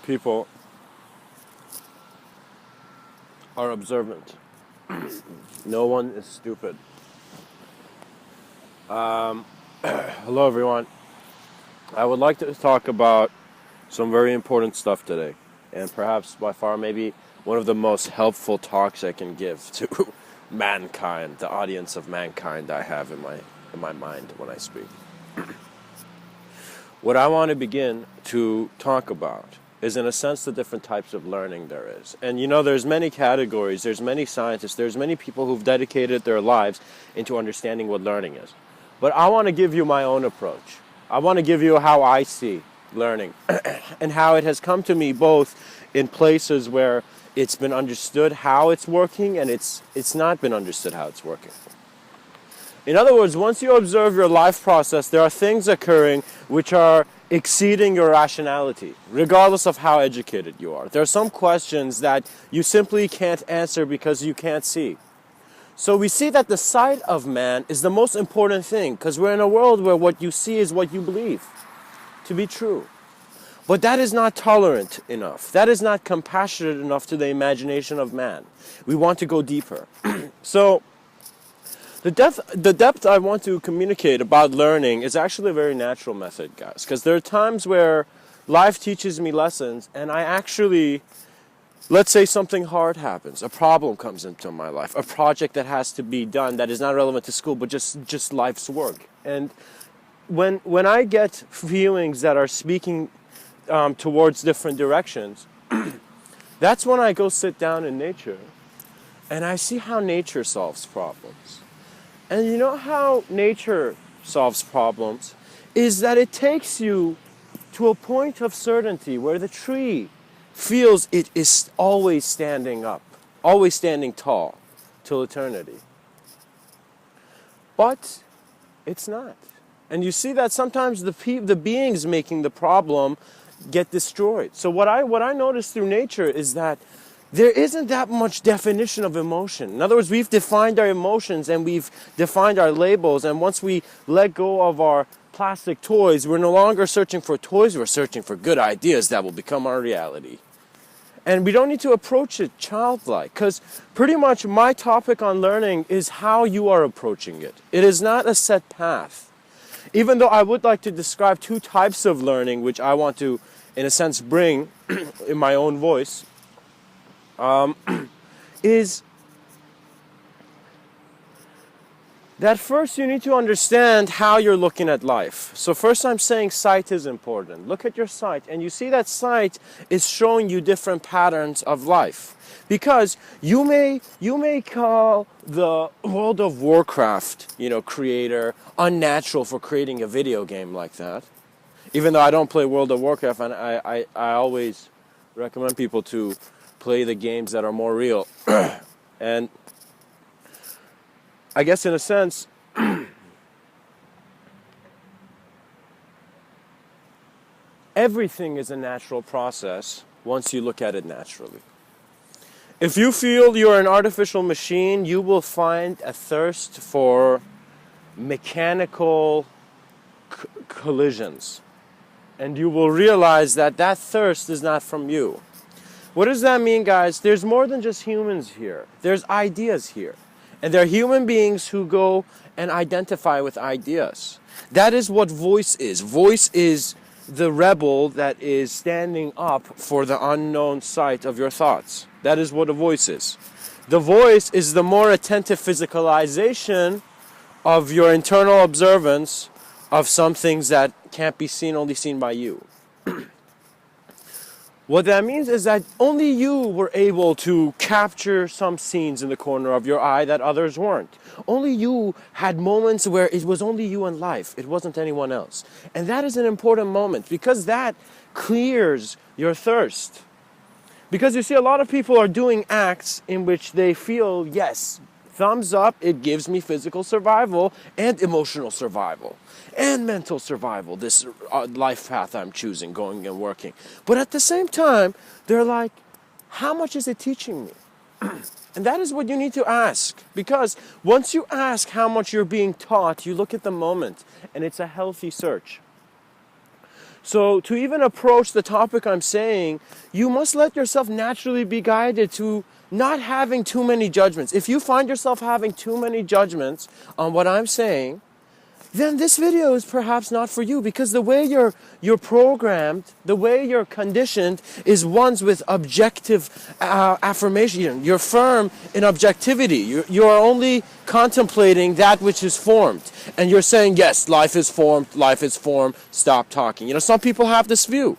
people are observant. No one is stupid. Hello, everyone. I would like to talk about some very important stuff today, and perhaps by far maybe one of the most helpful talks I can give to mankind, the audience of mankind I have in my mind when I speak. What I want to begin to talk about is, in a sense, the different types of learning there is. And there's many categories, there's many scientists, there's many people who've dedicated their lives into understanding what learning is. But I want to give you my own approach. I want to give you how I see learning and how it has come to me both in places where it's been understood how it's working and it's not been understood how it's working. In other words, once you observe your life process, there are things occurring which are exceeding your rationality, regardless of how educated you are. There are some questions that you simply can't answer because you can't see. So we see that the sight of man is the most important thing, because we're in a world where what you see is what you believe to be true. But that is not tolerant enough. That is not compassionate enough to the imagination of man. We want to go deeper. So the depth I want to communicate about learning is actually a very natural method, guys, because there are times where life teaches me lessons and I actually, let's say something hard happens, a problem comes into my life, a project that has to be done that is not relevant to school, but just life's work. And when I get feelings that are speaking towards different directions, that's when I go sit down in nature and I see how nature solves problems. And you know how nature solves problems is that it takes you to a point of certainty where the tree feels it is always standing up, always standing tall till eternity. But it's not. And you see that sometimes the beings making the problem get destroyed. So what I notice through nature is that there isn't that much definition of emotion. In other words, we've defined our emotions and we've defined our labels, and once we let go of our plastic toys, we're no longer searching for toys, we're searching for good ideas that will become our reality. And we don't need to approach it childlike, because pretty much my topic on learning is how you are approaching it. It is not a set path. Even though I would like to describe two types of learning, which I want to, in a sense, bring in my own voice, is that first you need to understand how you're looking at life. So first I'm saying sight is important. Look at your sight and you see that sight is showing you different patterns of life. Because you may call the World of Warcraft, creator unnatural for creating a video game like that. Even though I don't play World of Warcraft, and I always recommend people to play the games that are more real. And I guess in a sense, everything is a natural process once you look at it naturally. If you feel you're an artificial machine, you will find a thirst for mechanical collisions. And you will realize that thirst is not from you. What does that mean, guys? There's more than just humans here. There's ideas here. And there are human beings who go and identify with ideas. That is what voice is. Voice is the rebel that is standing up for the unknown sight of your thoughts. That is what a voice is. The voice is the more attentive physicalization of your internal observance of some things that can't be seen, only seen by you. What that means is that only you were able to capture some scenes in the corner of your eye that others weren't. Only you had moments where it was only you in life. It wasn't anyone else. And that is an important moment because that clears your thirst. Because you see, a lot of people are doing acts in which they feel, yes, thumbs up, it gives me physical survival and emotional survival and mental survival, this life path I'm choosing, going and working. But at the same time, they're like, how much is it teaching me? And that is what you need to ask. Because once you ask how much you're being taught, you look at the moment, and it's a healthy search. So to even approach the topic I'm saying, you must let yourself naturally be guided to not having too many judgments. If you find yourself having too many judgments on what I'm saying, then this video is perhaps not for you, because the way you're programmed, the way you're conditioned is ones with objective affirmation. You're firm in objectivity. You're only contemplating that which is formed. And you're saying, yes, life is formed, stop talking. You know, some people have this view.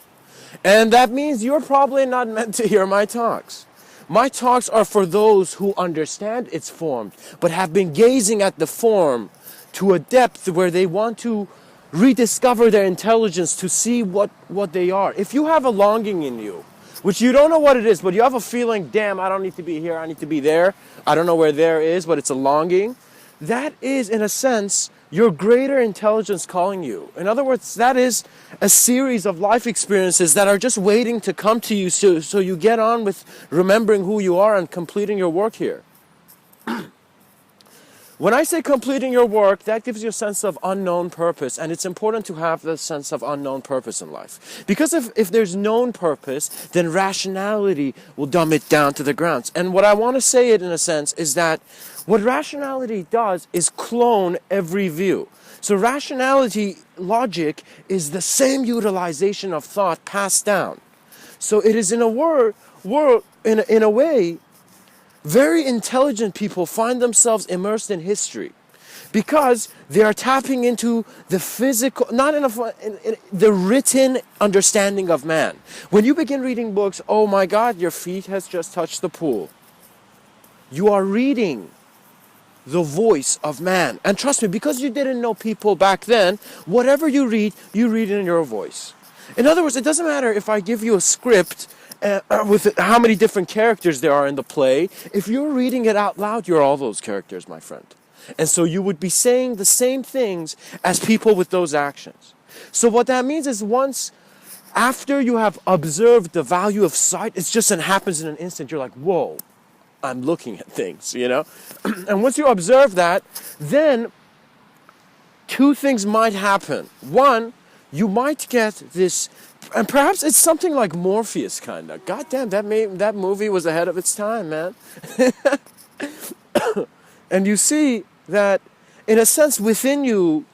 And that means you're probably not meant to hear my talks. My talks are for those who understand it's formed, but have been gazing at the form to a depth where they want to rediscover their intelligence to see what they are. If you have a longing in you, which you don't know what it is, but you have a feeling, damn, I don't need to be here, I need to be there. I don't know where there is, but it's a longing. That is, in a sense, your greater intelligence calling you. In other words, that is a series of life experiences that are just waiting to come to you so you get on with remembering who you are and completing your work here. When I say completing your work, that gives you a sense of unknown purpose, and it's important to have the sense of unknown purpose in life. Because if there's known purpose, then rationality will dumb it down to the ground. And what I want to say it in a sense is that what rationality does is clone every view. So rationality, logic, is the same utilization of thought passed down. So it is in a way, very intelligent people find themselves immersed in history because they are tapping into the physical, not in the written understanding of man. When you begin reading books, oh my God, your feet has just touched the pool. You are reading the voice of man. And trust me, because you didn't know people back then, whatever you read in your voice. In other words, it doesn't matter if I give you a script with how many different characters there are in the play. If you're reading it out loud, you're all those characters, my friend. And so you would be saying the same things as people with those actions. So what that means is once after you have observed the value of sight, it just happens in an instant. You're like, whoa, I'm looking at things, you know? And once you observe that, then two things might happen. One, you might get this, and perhaps it's something like Morpheus, kind of. God damn, that movie was ahead of its time, man. And you see that, in a sense, within you,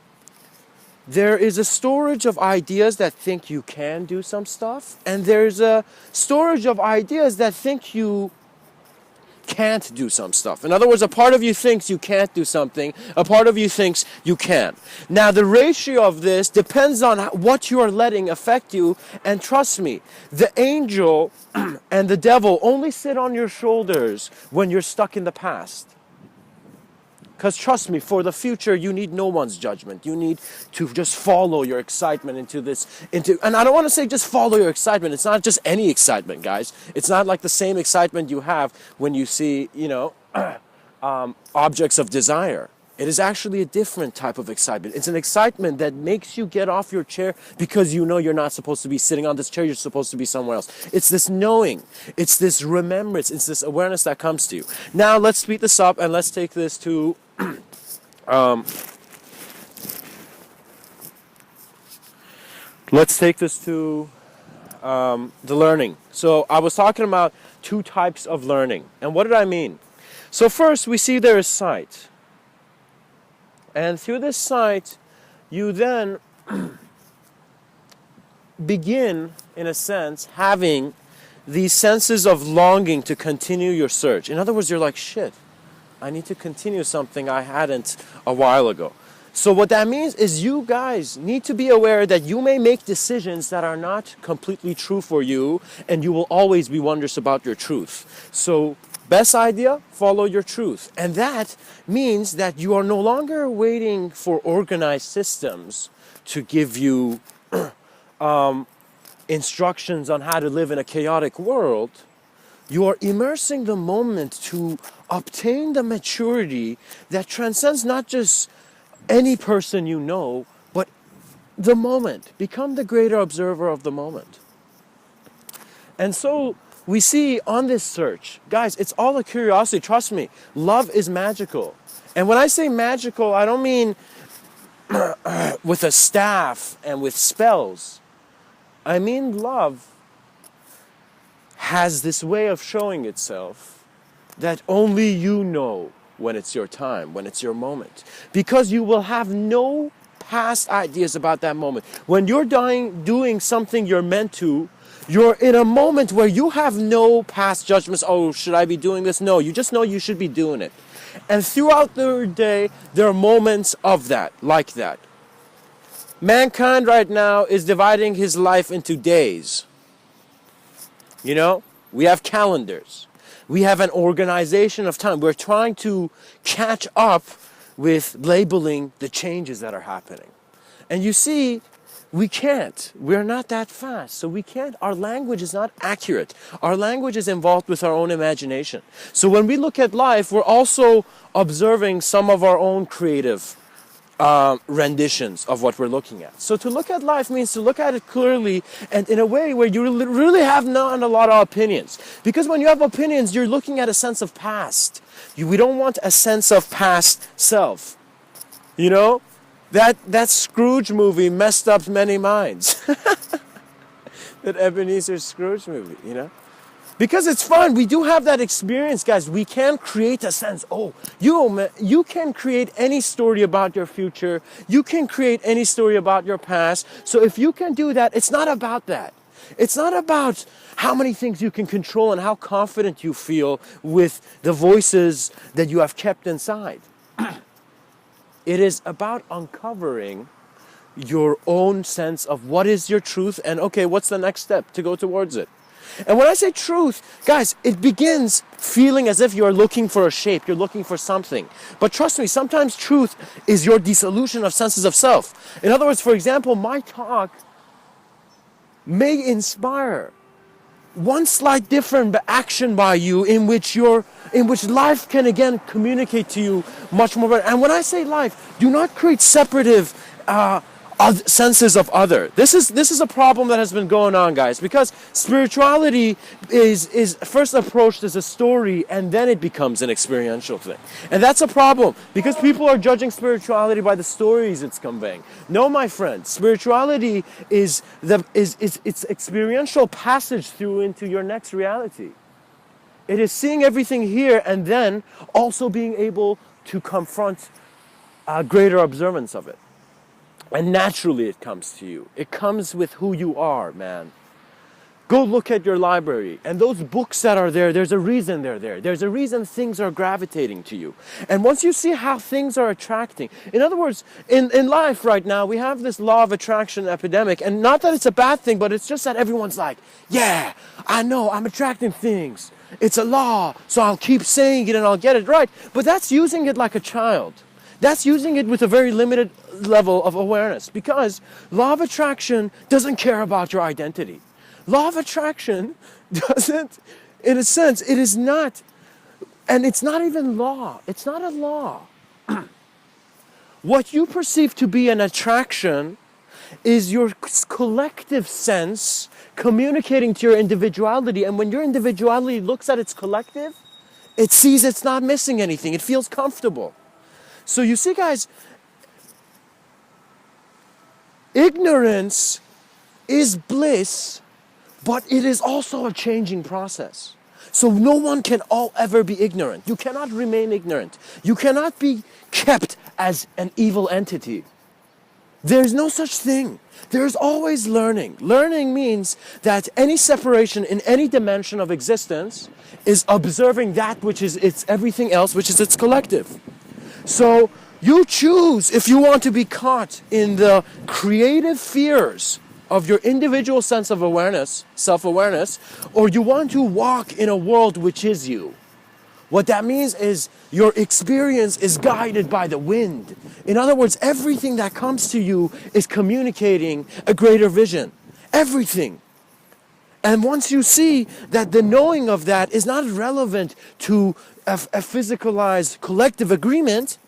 there is a storage of ideas that think you can do some stuff, and there's a storage of ideas that think you can't do some stuff. In other words, a part of you thinks you can't do something, a part of you thinks you can. Now, the ratio of this depends on what you are letting affect you, and trust me, the angel and the devil only sit on your shoulders when you're stuck in the past. Because trust me, for the future, you need no one's judgment. You need to just follow your excitement and I don't want to say just follow your excitement. It's not just any excitement, guys. It's not like the same excitement you have when you see, objects of desire. It is actually a different type of excitement. It's an excitement that makes you get off your chair because you know you're not supposed to be sitting on this chair, you're supposed to be somewhere else. It's this knowing, it's this remembrance, it's this awareness that comes to you. Now let's speed this up and let's take this to the learning. So I was talking about two types of learning. And what did I mean? So first, we see there is sight. And through this sight, you then begin, in a sense, having these senses of longing to continue your search. In other words, you're like, shit, I need to continue something I hadn't a while ago. So what that means is you guys need to be aware that you may make decisions that are not completely true for you, and you will always be wondrous about your truth. So best idea, follow your truth. And that means that you are no longer waiting for organized systems to give you instructions on how to live in a chaotic world. You are immersing the moment to obtain the maturity that transcends not just any person you know, but the moment. Become the greater observer of the moment. And so we see on this search, guys, it's all a curiosity. Trust me, love is magical. And when I say magical, I don't mean with a staff and with spells. I mean love has this way of showing itself that only you know when it's your time, when it's your moment. Because you will have no past ideas about that moment. When you're doing something you're meant to, you're in a moment where you have no past judgments. Oh, should I be doing this? No, you just know you should be doing it. And throughout the day, there are moments of that, like that. Mankind right now is dividing his life into days. You know, we have calendars. We have an organization of time. We're trying to catch up with labeling the changes that are happening. And you see, we can't. We're not that fast. So we can't. Our language is not accurate. Our language is involved with our own imagination. So when we look at life, we're also observing some of our own creative renditions of what we're looking at. So to look at life means to look at it clearly and in a way where you really have not a lot of opinions. Because when you have opinions, you're looking at a sense of past. We don't want a sense of past self. You know? That Scrooge movie messed up many minds. That Ebenezer Scrooge movie, you know? Because it's fun. We do have that experience, guys. We can create a sense. Oh, you can create any story about your future. You can create any story about your past. So if you can do that, it's not about that. It's not about how many things you can control and how confident you feel with the voices that you have kept inside. It is about uncovering your own sense of what is your truth and, okay, what's the next step to go towards it. And when I say truth, guys, it begins feeling as if you're looking for a shape, you're looking for something. But trust me, sometimes truth is your dissolution of senses of self. In other words, for example, my talk may inspire one slight different action by you in which life can again communicate to you much more better. And when I say life, do not create separative senses of other. This is a problem that has been going on, guys, because spirituality is first approached as a story and then it becomes an experiential thing. And that's a problem because people are judging spirituality by the stories it's conveying. No, my friend, spirituality is it's experiential passage through into your next reality. It is seeing everything here and then also being able to confront a greater observance of it. And naturally it comes to you. It comes with who you are, man. Go look at your library. And those books that are there, there's a reason they're there. There's a reason things are gravitating to you. And once you see how things are attracting. In other words, in life right now, we have this law of attraction epidemic. And not that it's a bad thing, but it's just that everyone's like, yeah, I know, I'm attracting things. It's a law, so I'll keep saying it and I'll get it right. But that's using it like a child. That's using it with a very limited level of awareness because law of attraction doesn't care about your identity. Law of attraction doesn't, in a sense, it is not, and it's not even law. It's not a law. What you perceive to be an attraction is your collective sense communicating to your individuality. And when your individuality looks at its collective, it sees it's not missing anything. It feels comfortable. So you see, guys, ignorance is bliss, but it is also a changing process. So no one can ever be ignorant. You cannot remain ignorant. You cannot be kept as an evil entity. There's no such thing. There's always learning. Learning means that any separation in any dimension of existence is observing that which is its everything else, which is its collective. So you choose if you want to be caught in the creative fears of your individual sense of awareness, self-awareness, or you want to walk in a world which is you. What that means is your experience is guided by the wind. In other words, everything that comes to you is communicating a greater vision. Everything. And once you see that the knowing of that is not relevant to a physicalized collective agreement,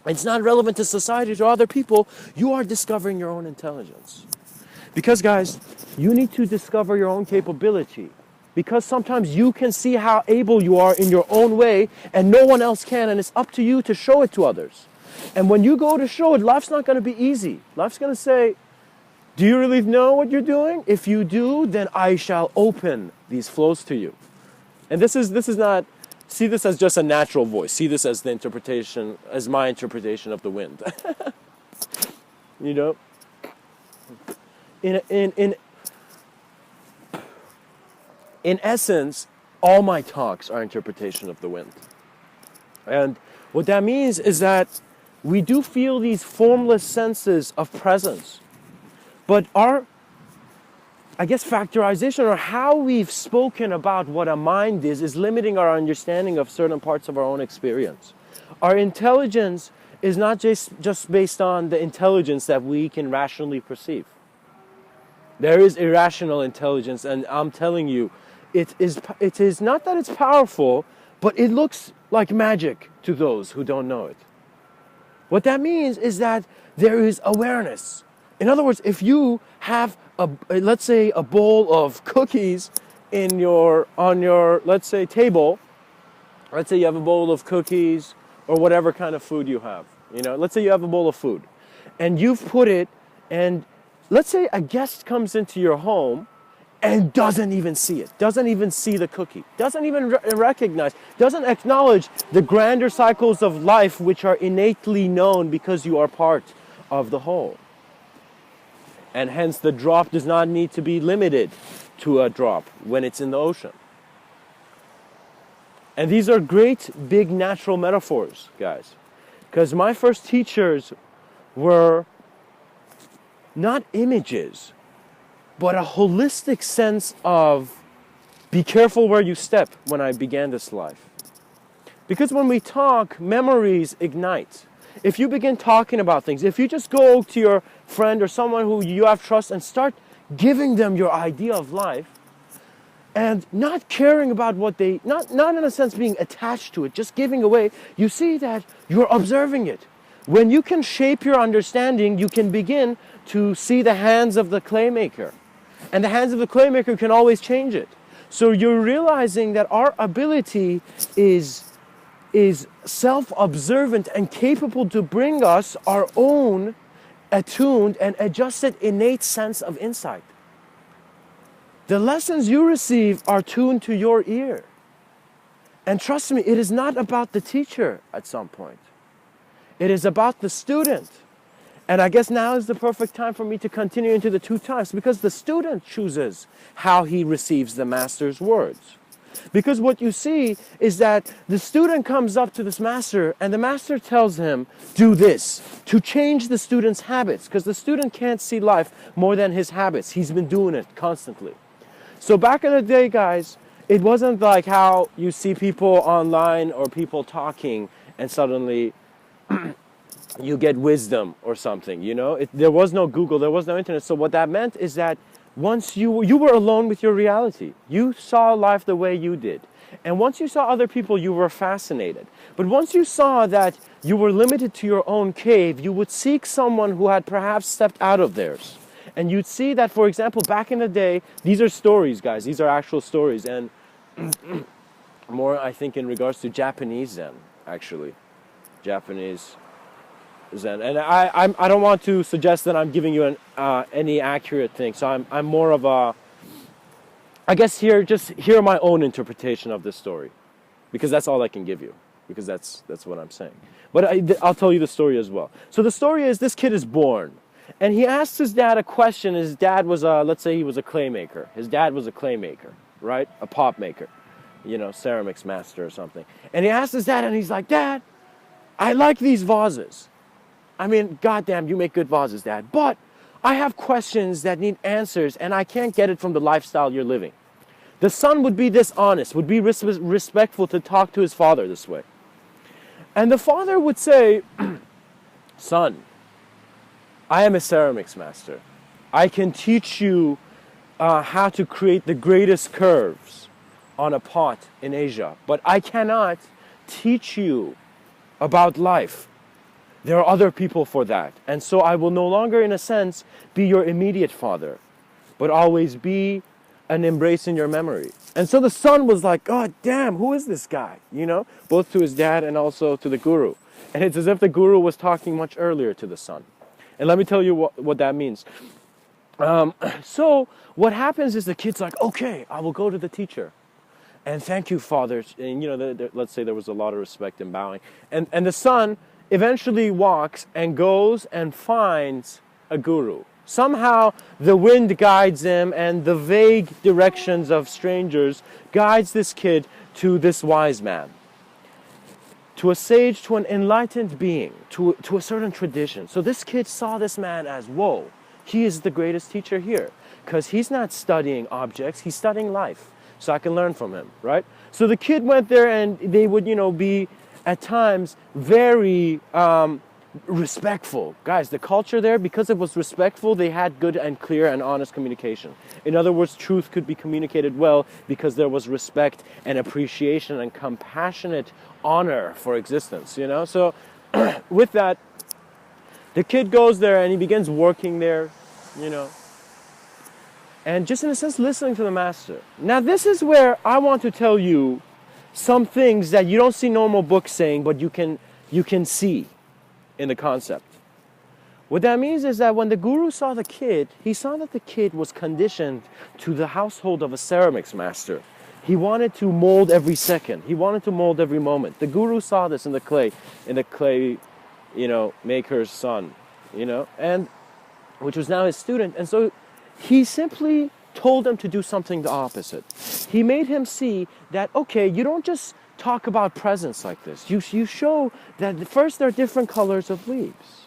it's not relevant to society, to other people, you are discovering your own intelligence. Because, guys, you need to discover your own capability. Because sometimes you can see how able you are in your own way and no one else can, and it's up to you to show it to others. And when you go to show it, life's not going to be easy. Life's going to say, Do you really know what you're doing? If you do, then I shall open these flows to you. And this is not, see this as just a natural voice. See this as the interpretation, as my interpretation of the wind. You know? In essence, all my talks are interpretation of the wind. And what that means is that we do feel these formless senses of presence. But our, I guess, factorization or how we've spoken about what a mind is limiting our understanding of certain parts of our own experience. Our intelligence is not just based on the intelligence that we can rationally perceive. There is irrational intelligence, and I'm telling you, it is not that it's powerful, but it looks like magic to those who don't know it. What that means is that there is awareness. In other words, if you have let's say a bowl of cookies on your let's say table, let's say you have a bowl of cookies or whatever kind of food you have, let's say you have a bowl of food and you've put it, and let's say a guest comes into your home and doesn't even see it, doesn't even see the cookie, doesn't even recognize, doesn't acknowledge the grander cycles of life which are innately known because you are part of the whole. And hence the drop does not need to be limited to a drop when it's in the ocean. And these are great big natural metaphors, guys. Because my first teachers were not images, but a holistic sense of be careful where you step when I began this life. Because when we talk, memories ignite. If you begin talking about things, if you just go to your friend or someone who you have trust and start giving them your idea of life and not caring about what they, not in a sense being attached to it, just giving away, you see that you're observing it. When you can shape your understanding, you can begin to see the hands of the claymaker. And the hands of the claymaker can always change it. So you're realizing that our ability is self-observant and capable to bring us our own attuned and adjusted innate sense of insight. The lessons you receive are tuned to your ear. And trust me, it is not about the teacher at some point. It is about the student. And I guess now is the perfect time for me to continue into the two types, because the student chooses how he receives the master's words. Because what you see is that the student comes up to this master and the master tells him, do this, to change the student's habits, because the student can't see life more than his habits. He's been doing it constantly. So back in the day, guys, it wasn't like how you see people online or people talking and suddenly you get wisdom or something, there was no Google, there was no internet. So what that meant is that once you were alone with your reality. You saw life the way you did. And once you saw other people, you were fascinated. But once you saw that you were limited to your own cave, you would seek someone who had perhaps stepped out of theirs. And you'd see that, for example, back in the day, these are stories, guys. These are actual stories. And more, I think, in regards to Japanese Zen, actually. Japanese Zen. And I don't want to suggest that I'm giving you any accurate thing. So I'm more of a, I guess hear my own interpretation of this story, because that's all I can give you, because that's what I'm saying. But I'll tell you the story as well. So the story is, this kid is born, and he asks his dad a question. His dad was let's say he was a clay maker. His dad was a clay maker, right? A pop maker, ceramics master or something. And he asks his dad, and he's like, Dad, I like these vases. I mean, goddamn, you make good vases, Dad. But I have questions that need answers, and I can't get it from the lifestyle you're living. The son would be dishonest, would be respectful to talk to his father this way. And the father would say, Son, I am a ceramics master. I can teach you how to create the greatest curves on a pot in Asia, but I cannot teach you about life. There are other people for that. And so I will no longer, in a sense, be your immediate father, but always be an embrace in your memory. And so the son was like, God damn, who is this guy? Both to his dad and also to the guru. And it's as if the guru was talking much earlier to the son. And let me tell you what that means. So what happens is the kid's like, okay, I will go to the teacher. And thank you, Father. And let's say there was a lot of respect and bowing. And the son eventually walks and goes and finds a guru. Somehow the wind guides him, and the vague directions of strangers guides this kid to this wise man, to a sage, to an enlightened being, to a certain tradition. So this kid saw this man as, whoa, he is the greatest teacher here, because he's not studying objects, he's studying life. So I can learn from him, right? So the kid went there, and they would, be at times very respectful. Guys, the culture there, because it was respectful, they had good and clear and honest communication. In other words, truth could be communicated well because there was respect and appreciation and compassionate honor for existence, So with that, the kid goes there and he begins working there, and just in a sense listening to the master. Now this is where I want to tell you some things that you don't see normal books saying, but you can see in the concept. What that means is that when the guru saw the kid, he saw that the kid was conditioned to the household of a ceramics master. He wanted to mold every second. He wanted to mold every moment. The guru saw this in the clay maker's son, and which was now his student. And so he simply told him to do something the opposite. He made him see that, okay, you don't just talk about presence like this. You show that first there are different colors of leaves,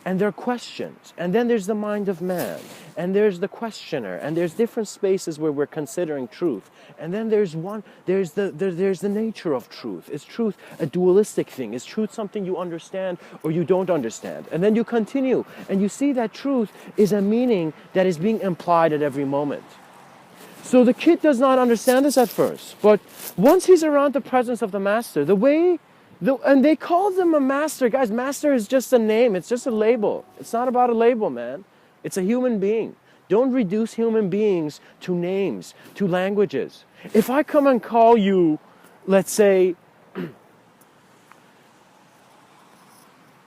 and there are questions, and then there's the mind of man, and there's the questioner, and there's different spaces where we're considering truth, and then there's the nature of truth. Is truth a dualistic thing? Is truth something you understand or you don't understand? And then you continue, and you see that truth is a meaning that is being implied at every moment. So the kid does not understand this at first, but once he's around the presence of the master, and they call them a master. Guys, master is just a name. It's just a label. It's not about a label, man. It's a human being. Don't reduce human beings to names, to languages. If I come and call you, let's say,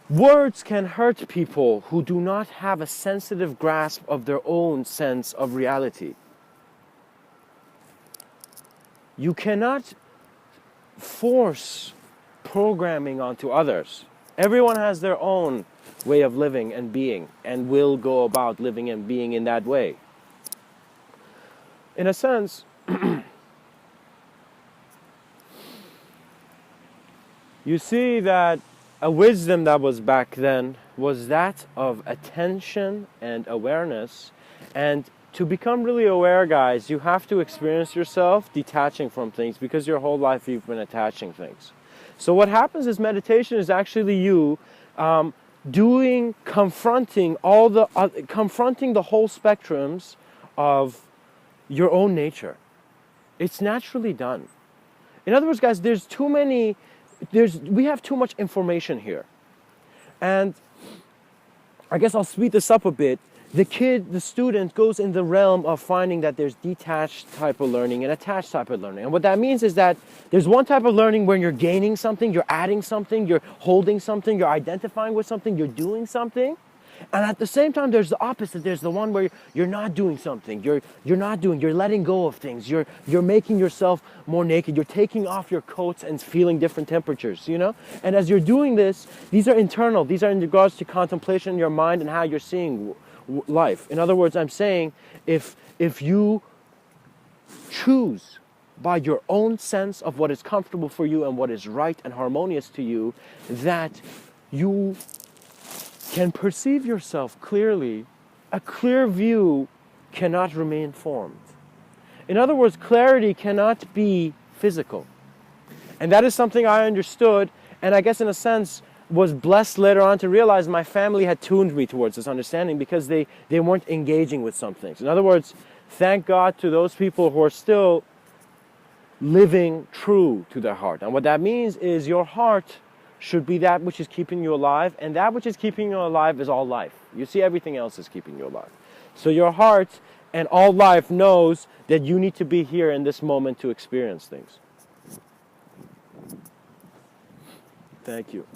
words can hurt people who do not have a sensitive grasp of their own sense of reality. You cannot force programming onto others. Everyone has their own way of living and being, and will go about living and being in that way. In a sense, you see that a wisdom that was back then was that of attention and awareness. And to become really aware, guys, you have to experience yourself detaching from things, because your whole life you've been attaching things. So what happens is meditation is actually you confronting the whole spectrums of your own nature. It's naturally done. In other words, guys, we have too much information here. And I guess I'll speed this up a bit. The student goes in the realm of finding that there's detached type of learning and attached type of learning. And what that means is that there's one type of learning where you're gaining something, you're adding something, you're holding something, you're identifying with something, you're doing something. And at the same time, there's the opposite. There's the one where you're not doing something. You're letting go of things. You're making yourself more naked. You're taking off your coats and feeling different temperatures, And as you're doing this, these are internal. These are in regards to contemplation in your mind and how you're seeing life. In other words, I'm saying if you choose by your own sense of what is comfortable for you and what is right and harmonious to you, that you can perceive yourself clearly, a clear view cannot remain formed. In other words, clarity cannot be physical. And that is something I understood, and I guess in a sense was blessed later on to realize my family had tuned me towards this understanding, because they weren't engaging with some things. In other words, thank God to those people who are still living true to their heart. And what that means is your heart should be that which is keeping you alive, and that which is keeping you alive is all life. You see, everything else is keeping you alive. So your heart and all life knows that you need to be here in this moment to experience things. Thank you.